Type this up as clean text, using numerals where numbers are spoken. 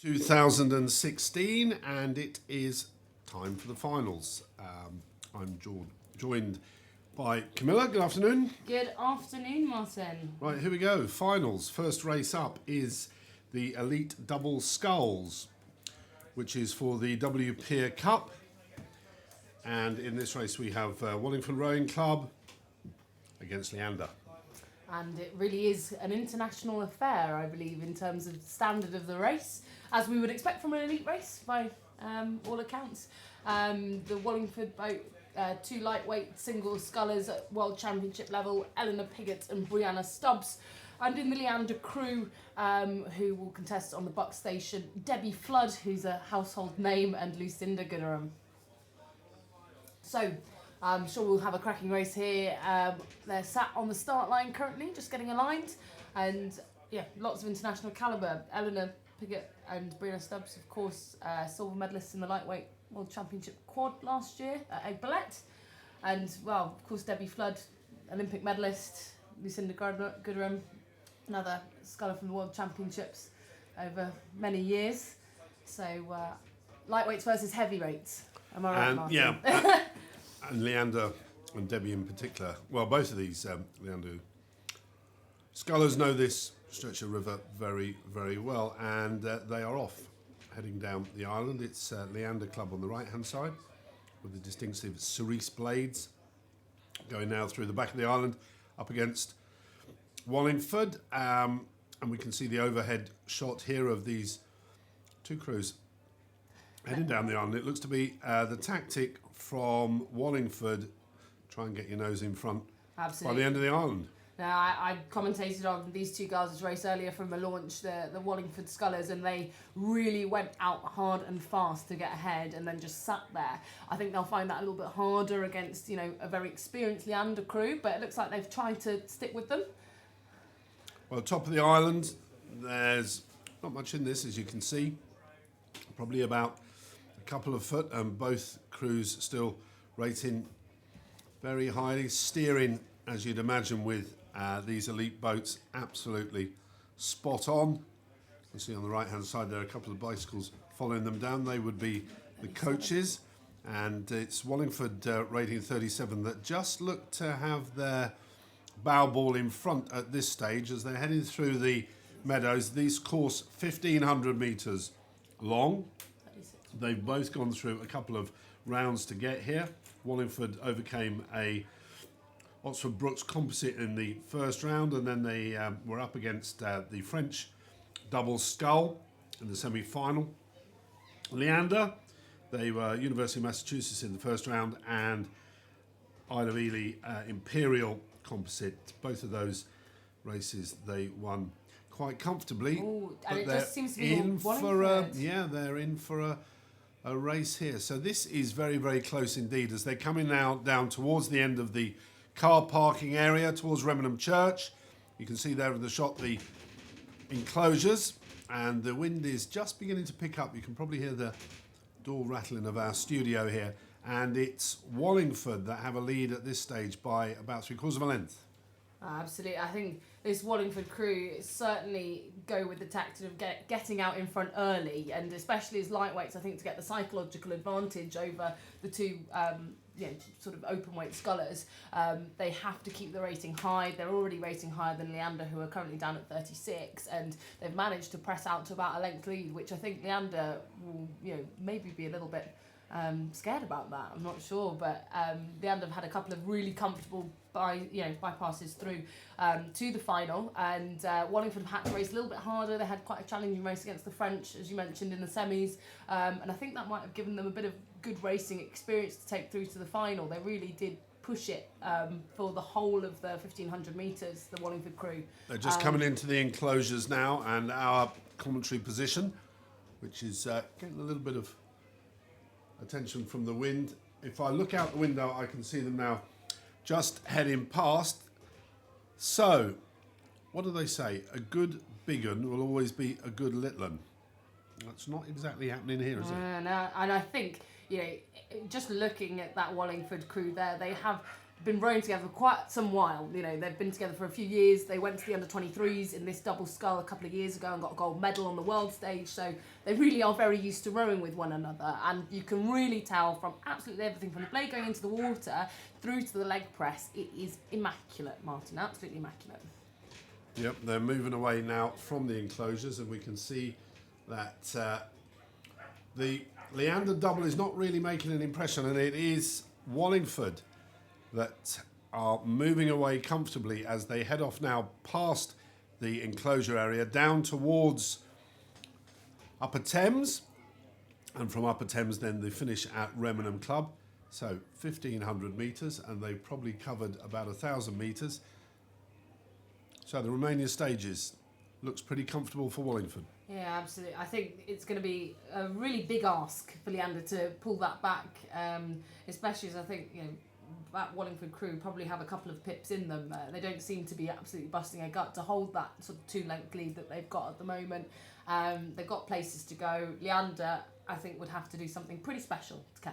2016, and it is time for the finals. I'm joined by Camilla. Good afternoon. Good afternoon, Martin. Right, here we go. Finals. First race up is the Elite Double Sculls, which is for the W Pier Cup. And in this race we have Wallingford Rowing Club against Leander. And it really is an international affair, I believe, in terms of standard of the race, as we would expect from an elite race by all accounts. The Wallingford boat, two lightweight single scullers at World Championship level, Eleanor Piggott and Brianna Stubbs. And in the Leander crew, who will contest on the Buck Station, Debbie Flood, who's a household name, and Lucinda Gooderham. So, I'm sure we'll have a cracking race here. They're sat on the start line currently, just getting aligned. And yeah, lots of international calibre. Eleanor Piggott and Brianna Stubbs, of course, silver medalists in the lightweight World Championship quad last year at Aiguebelette. And, well, of course, Debbie Flood, Olympic medalist. Lucinda Gooderham, another sculler from the World Championships over many years. So, lightweights versus heavyweights. Am I right, Martin? Yeah. And Leander and Debbie in particular, well, both of these Leander scullers know this stretch of river very, very well, and they are off, heading down the island. It's Leander Club on the right-hand side, with the distinctive cerise blades, going now through the back of the island, up against Wallingford, and we can see the overhead shot here of these two crews heading down the island. It looks to be the tactic from Wallingford, try and get your nose in front. Absolutely. By the end of the island. Now, I commentated on these two girls' race earlier from the launch, the Wallingford Scullers, and they really went out hard and fast to get ahead and then just sat there. I think they'll find that a little bit harder against, a very experienced Leander crew, but it looks like they've tried to stick with them. Well, top of the island, there's not much in this, as you can see. Probably about a couple of foot, and both crews still rating very highly, steering, as you'd imagine, with these elite boats, absolutely spot on. You can see on the right hand side there are a couple of bicycles following them down. They would be the coaches, and it's Wallingford rating 37 that just look to have their bow ball in front at this stage as they're heading through the meadows. These course 1,500 metres long. They've both gone through a couple of rounds to get here. Wallingford overcame a Oxford Brookes composite in the first round, and then they were up against the French double scull in the semi-final. Leander, they were University of Massachusetts in the first round, and Isle of Ely Imperial composite. Both of those races they won quite comfortably. Ooh, and it they're just seems to be in for they're in for a race here. So this is very, very close indeed as they're coming now down towards the end of the car parking area towards Remenham Church. You can see there in the shot the enclosures, and the wind is just beginning to pick up. You can probably hear the door rattling of our studio here, and it's Wallingford that have a lead at this stage by about 3/4 of a length. Absolutely. I think this Wallingford crew certainly go with the tactic of getting out in front early, and especially as lightweights, I think to get the psychological advantage over the two sort of open weight scullers, they have to keep the rating high. They're already rating higher than Leander, who are currently down at 36, and they've managed to press out to about a length lead, which I think Leander will maybe be a little bit scared about that. I'm not sure, but Leander have had a couple of really comfortable bypasses through to the final, and Wallingford have had to race a little bit harder. They had quite a challenging race against the French, as you mentioned, in the semis, and I think that might have given them a bit of good racing experience to take through to the final. They really did push it for the whole of the 1,500 metres, the Wallingford crew. They're just coming into the enclosures now, and our commentary position, which is getting a little bit of attention from the wind. If I look out the window, I can see them now just heading past. So, what do they say? A good big un will always be a good little un. That's not exactly happening here, is it? No, and I think, just looking at that Wallingford crew there, they have been rowing together for quite some while. You know, they've been together for a few years. They went to the under-23s in this double scull a couple of years ago and got a gold medal on the world stage. So they really are very used to rowing with one another. And you can really tell from absolutely everything, from the blade going into the water through to the leg press, it is immaculate, Martin, absolutely immaculate. Yep, they're moving away now from the enclosures, and we can see that the Leander double is not really making an impression, and it is Wallingford that are moving away comfortably as they head off now past the enclosure area down towards Upper Thames, and from Upper Thames then they finish at Remenham Club, so 1,500 metres, and they've probably covered about 1,000 metres. So the remaining stages looks pretty comfortable for Wallingford. Yeah, absolutely. I think it's going to be a really big ask for Leander to pull that back, especially as I think, you know, that Wallingford crew probably have a couple of pips in them. They don't seem to be absolutely busting a gut to hold that sort of 2-length lead that they've got at the moment. They've got places to go. Leander, I think, would have to do something pretty special to catch